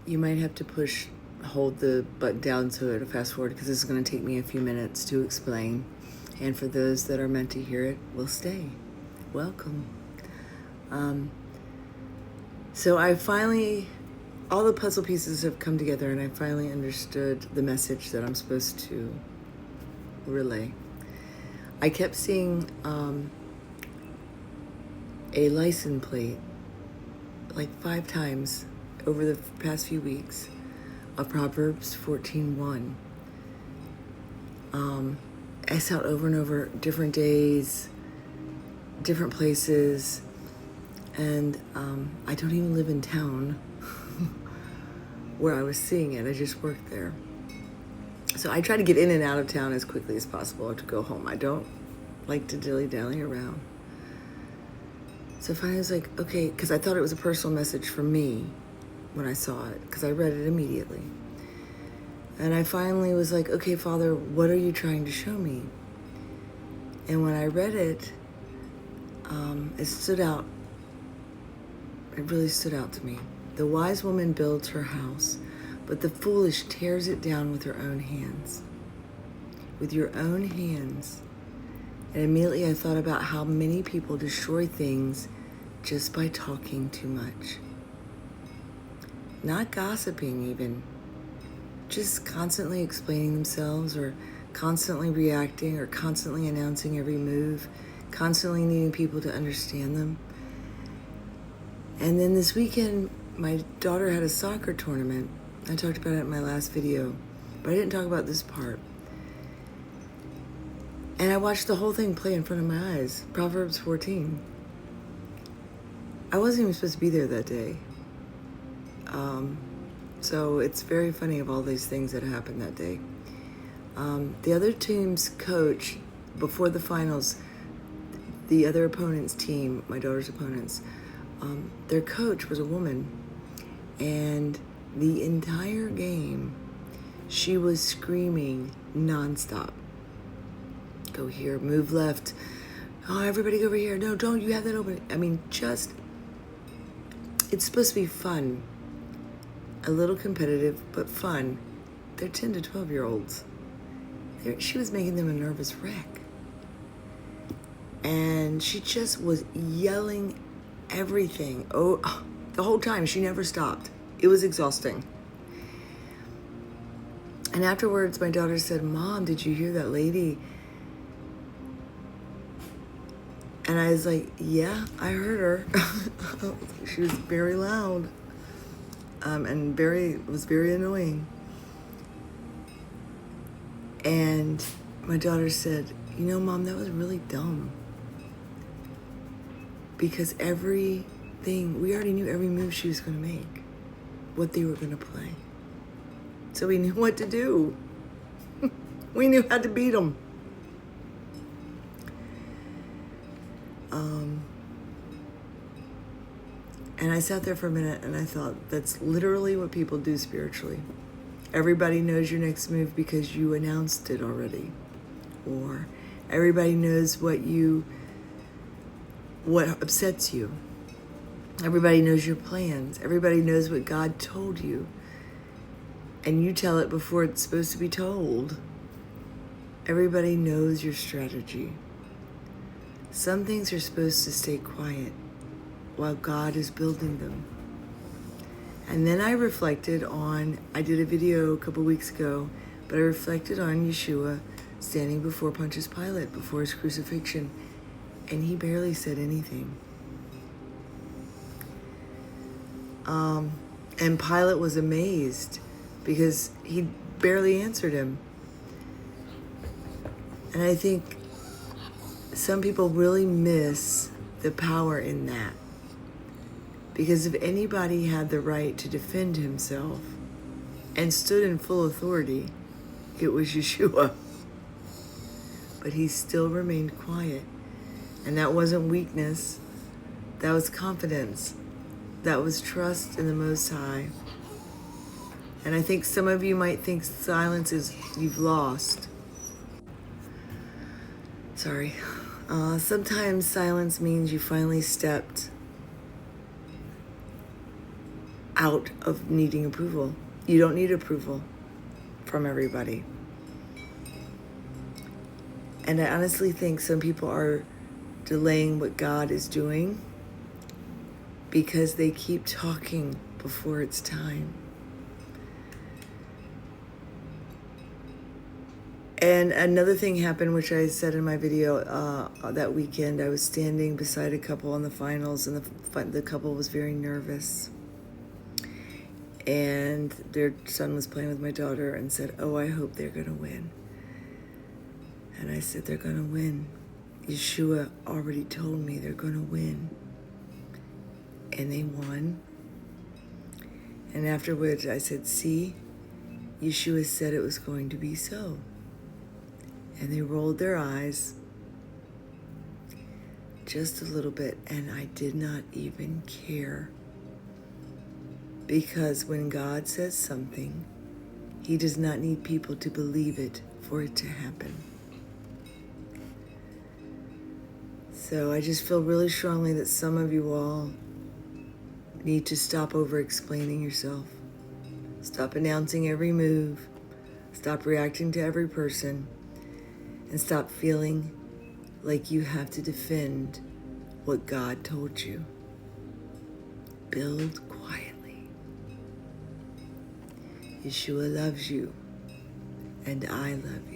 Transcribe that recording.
You might have to hold the button down so it'll fast forward, because this is going to take me a few minutes to explain. And for those that are meant to hear it, will stay. Welcome. So I finally, all the puzzle pieces have come together, and I finally understood the message that I'm supposed to relay. I kept seeing a license plate like 5 times over the past few weeks of Proverbs 14:1. I saw it over and over, different days, different places, and I don't even live in town where I was seeing it. I just worked there. So I try to get in and out of town as quickly as possible to go home. I don't like to dilly-dally around. So finally I was like, okay, because I thought it was a personal message for me when I saw it, because I read it immediately. And I finally was like, okay, Father, what are you trying to show me? And when I read it, it stood out. It really stood out to me. The wise woman builds her house, but the foolish tears it down with her own hands. With your own hands. And immediately I thought about how many people destroy things just by talking too much. Not gossiping even. Just constantly explaining themselves, or constantly reacting, or constantly announcing every move, constantly needing people to understand them. And then this weekend, my daughter had a soccer tournament. I talked about it in my last video, but I didn't talk about this part. And I watched the whole thing play in front of my eyes, Proverbs 14. I wasn't even supposed to be there that day. So it's very funny of all these things that happened that day. The other team's coach, before the finals, the other opponent's team, my daughter's opponents, their coach was a woman. And the entire game, she was screaming nonstop. Go here, move left. Oh, everybody go over here. No, don't, you have that open. I mean, just, it's supposed to be fun. A little competitive, but fun. They're 10 to 12-year-olds. She was making them a nervous wreck. And she just was yelling everything. Oh, the whole time. She never stopped. It was exhausting. And afterwards, my daughter said, Mom, did you hear that lady? And I was like, yeah, I heard her. She was very loud. And was very annoying. And my daughter said, you know, Mom, that was really dumb. Because everything, we already knew every move she was going to make, what they were going to play. So we knew what to do. We knew how to beat them. And I sat there for a minute and I thought, that's literally what people do spiritually. Everybody knows your next move because you announced it already. Or everybody knows what upsets you. Everybody knows your plans. Everybody knows what God told you. And you tell it before it's supposed to be told. Everybody knows your strategy. Some things are supposed to stay quiet while God is building them. And then I reflected on, I did a video a couple weeks ago, but I reflected on Yeshua standing before Pontius Pilate before his crucifixion, and he barely said anything. And Pilate was amazed because he barely answered him. And I think some people really miss the power in that. Because if anybody had the right to defend himself and stood in full authority, it was Yeshua. But he still remained quiet. And that wasn't weakness. That was confidence. That was trust in the Most High. And I think some of you might think silence is you've lost. Sorry. Sometimes silence means you finally stepped out of needing approval. You don't need approval from everybody. And I honestly think some people are delaying what God is doing because they keep talking before it's time. And another thing happened, which I said in my video, that weekend. I was standing beside a couple on the finals, and the couple was very nervous. And their son was playing with my daughter and said, "Oh, I hope they're going to win." And I said, "They're going to win. Yeshua already told me they're going to win." And they won. And afterwards, I said, "See, Yeshua said it was going to be so." And they rolled their eyes just a little bit, and I did not even care. Because when God says something, He does not need people to believe it for it to happen. So I just feel really strongly that some of you all need to stop over-explaining yourself. Stop announcing every move. Stop reacting to every person. And stop feeling like you have to defend what God told you. Build quietly. Yeshua loves you, and I love you.